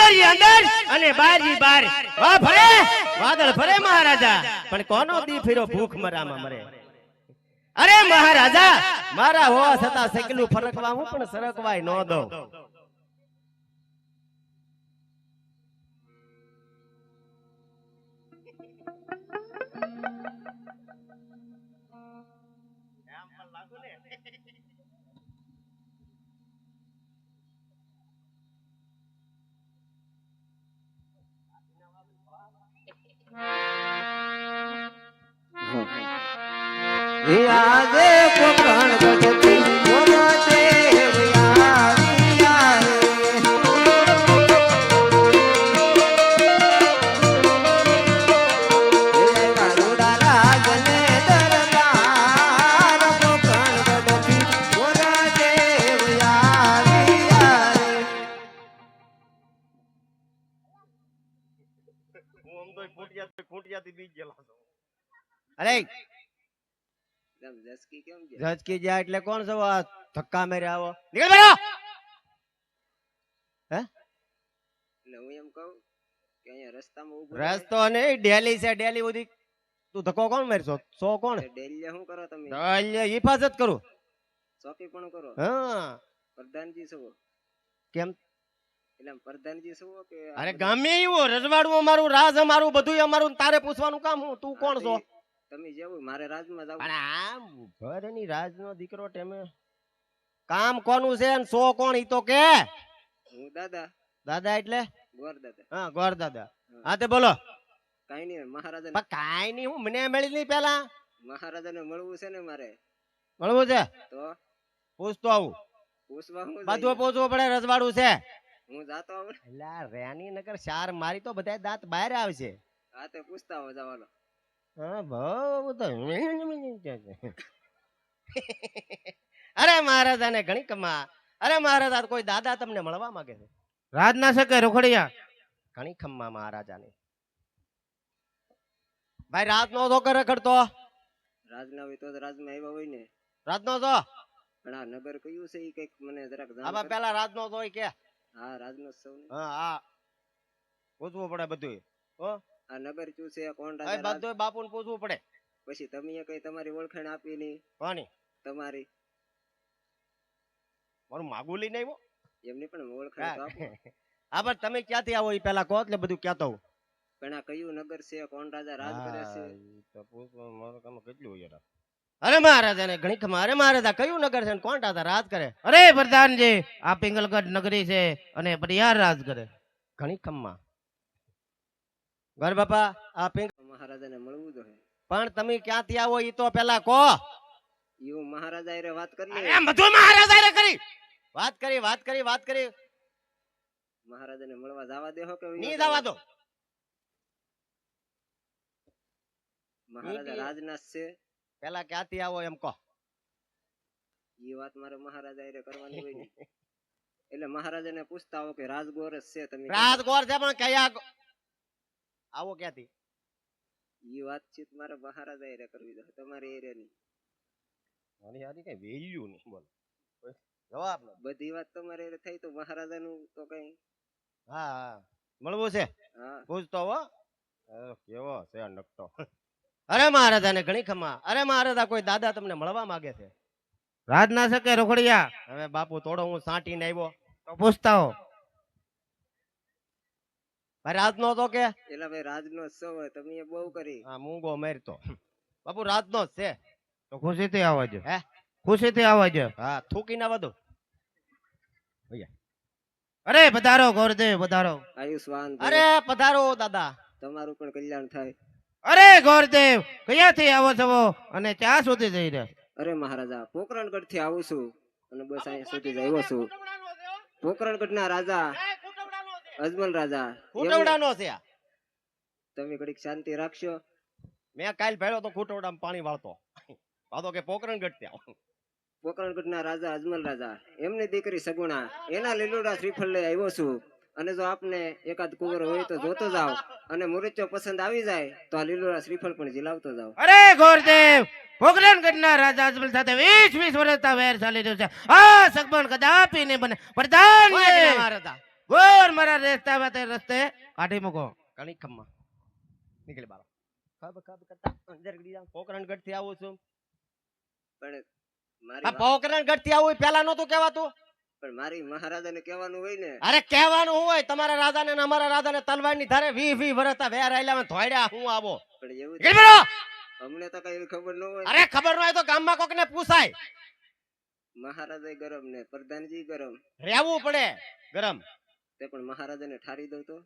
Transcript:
અંદરજી અંદર અને બારજી બાર. વાહ ભરે વાદળ ભરે મહારાજા, પણ કોનો દી ફેરો ભૂખ મરામાં મરે. અરે મહારાજા, મારા હોવા છતાં સકલું ફરકવા હું પણ સરકવાય ન દઉં. આજે પોકરણ ગઢથી બોલો દેવ આવી આવે. એ ગરુડા રાજને દરબાર પોકરણ ગઢથી બોલો દેવ આવી આવે. અરે જસકી કેમ છે? જજકી જાય એટલે કોણ છો? આ ધક્કા મેરે આવો, નીકળ બેરો. હે એટલે હું એમ કહું કે અહીંયા રસ્તામાં ઊભું રસ્તો નહીં, ડેલી છે ડેલી બધી. તું ધક્કો કોણ મારશો? સો કોણ? ડેલી શું કરો તમે? ડેલી હિફાજત કરું. ચોકી પણ કરો? હા. પ્રધાનજી છો? કેમ? એટલે આમ પ્રધાનજી છો કે? અરે ગમે એવું રજવાડું અમારું, રાજ અમારું, બધું અમારું. તારે પૂછવાનું કામ હું? તું કોણ છો? તમે જેવું મારે રાજમાં જાવ. પણ આમ ઘરની રાજનો દીકરો ટેમે કામ કોનું છે ને સો કોણ? ઈ તો કે. હું દાદા. દાદા એટલે? ગોર દાદા. હા, ગોર દાદા. હા તે બોલો. કઈ નહીં, મહારાજા. પણ કાઈ નહીં, હું મને મળી નહીં પેલા. મહારાજાને મળવું છે ને મારે. મળવું છે તો પૂછતો આવું. પૂછવા હું બધું પૂછવું પડે, રજવાડું છે. હું જાતો આવું. એલા રેની નગર શાર મારી તો બધા દાંત બહાર આવશે. હા તે પૂછતા હો જવાનો. હા બહુ તો અરે મહારાજા ને ઘણી કમા. અરે મહારાજા, કોઈ દાદા તમને મળવા માંગે છે? રાજના શકે રોકડિયા ઘણી ખમ્મા મહારાજા ને. ભાઈ રાત નો તો કરે ખડતો. રાજના હોય તો રાજમાં આવ્યા હોય ને. રાત નો તો પણ આ નગર કયું છે એ કઈક મને જરાક જાણ આમાં કર. પેલા રાત નો તો કે. હા રાજનો સૌ ને. હા હા પૂછવું પડે બધું. હો આ નગર કયું છે, કોણ ભાઈ રાજા? બધું બાપુ ને પૂછવું પડે. પછી તમે કઈ તમારી ઓળખાણ આપી નહીં. કોની? તમારી મારું માગું લઈને આવ્યો. એમની પણ ઓળખાણ તો આપો. હા પણ તમે ક્યાંથી આવો એ પેલા કહો એટલે બધું કહેતો હું. પણ આ કયું નગર છે, કોણ રાજા રાજ કરે છે? અરે મહારાજા ને ઘણી ખમા. અરે મહારાજા, કયું નગર છે ને કોણ રાજા રાજ કરે? અરે પ્રધાનજી, આ પિંગલગઢ નગરી છે અને પરિયાર રાજ કરે. ઘણી ખમ્મા. ઘર બાપા આ પિંગ. મહારાજાને મળવું તો હે. પણ તમે ક્યાંથી આવો એ તો પેલા કહો. એવું મહારાજા હારે વાત કરી લે. એમ બધું મહારાજા રે કરી. વાત કરી. મહારાજાને મળવા જવા દેહો કે નહીં જવા દો. મહારાજા રાજનાથ છે. પેલા ક્યાંથી આવો એમ કહો. એ વાત મારે મહારાજા હારે કરવાની હોય ને. એટલે મહારાજાને પૂછતા હો કે રાજગોર જ છે તમે? રાજગોર છે પણ કયા આવો ક્યાંથી? એ વાતચીત મારે મહારાજા હારે કરવી છે, તમારી હારે નહીં. મારી આની કઈ વેલ્યુ નહીં. બોલો જવાબ ન. બધી વાત તમારે હારે થઈ તો મહારાજાનું તો કઈ. હા મળવું છે. હા પૂછતો હો. કેવો છે નકટો. અરે મહારાજા ને ઘણી ખમા. અરે મહારાજા, કોઈ દાદા તમને મળવા માંગે છે? રાજના શકે રોકડિયા હવે બાપુ થોડો હું સાંટીને આવ્યો. તો પૂછતા હો. ભાઈ રાત નો તો કે. એટલે ભાઈ રાજનો જ સૌ હોય, તમે એ બહુ કરી. હા મૂંગો મેરતો. બાપુ રાત નો જ છે. તો ખુશીથી આવજો. હે ખુશીથી આવજો. હા થૂકી ના વધુ. અરે પધારો ગોરદેવ, પધારો. આયુષ્માન ભવ. અરે પધારો દાદા. તમારું પણ કલ્યાણ થાય. અરે ગોરદેવ, ક્યાંથી આવો છો અને ક્યાં સુધી જઈ રહ્યા? અરે મહારાજા, પોકરણગઢ થી આવું છું અને બસ અહીંયા સુધી જ આવ્યો છું. પોકરણગઢ ના રાજા અજમલ રાજા ખૂટવડાનો છે આ. તમે ઘડીક શાંતિ રાખશો? મેં કાલ ભેળો તો ખૂટવડામાં પાણી વાળતો. વાતો કે પોકરણગઢ ત્યાં. પોકરણગઢ ના રાજા અજમલ રાજા, એમની દીકરી સગુણા, એના લીલુડા શ્રીફળ લઈ આવ્યો છું. અને જો આપને એકાદ કુંવર હોય તો જોતો જાવ, અને મુરચો પસંદ આવી જાય તો આ લીલુડા શ્રીફળ પણ ઝીલાવતો જાવ. અરે ગોરદેવ, પોકરણગઢના રાજા અજમલ સાથે 20 વર્ષથી વેર ચાલી રહ્યો છે. આ સગબન કદાપી નહીં બને. પ્રધાન મહારાજા બોર મારા રસ્તા વાતે રસ્તે કાઢી મૂકો ઘણી ખમ્મા નીકળી બારો ખબ ખબ કરતા અંદર ગડી જાઉં પોકરણગઢ થી આવું છું પણ આ મારી પોકરણગઢ થી આવું પેલા નતું કહેવાતું પણ મારી મહારાજાને કહેવાનું હોય ને. અરે કહેવાનું હું હોય તમારા રાજાને ને અમારા રાજાને તલવારની ધારે 20 વર્ષ વેર આયલા ધોડ્યા હું આવો પણ એવું નીકળી બારો અમને તો કઈ એવી ખબર ન હોય. અરે ખબર ન હોય તો ગામમાં કોકને પૂછાય મહારાજા ગરમ ને પ્રધાનજી ગરમ રહેવું પડે ગરમ તે પણ મહારાજાને ઠારી દઉં તો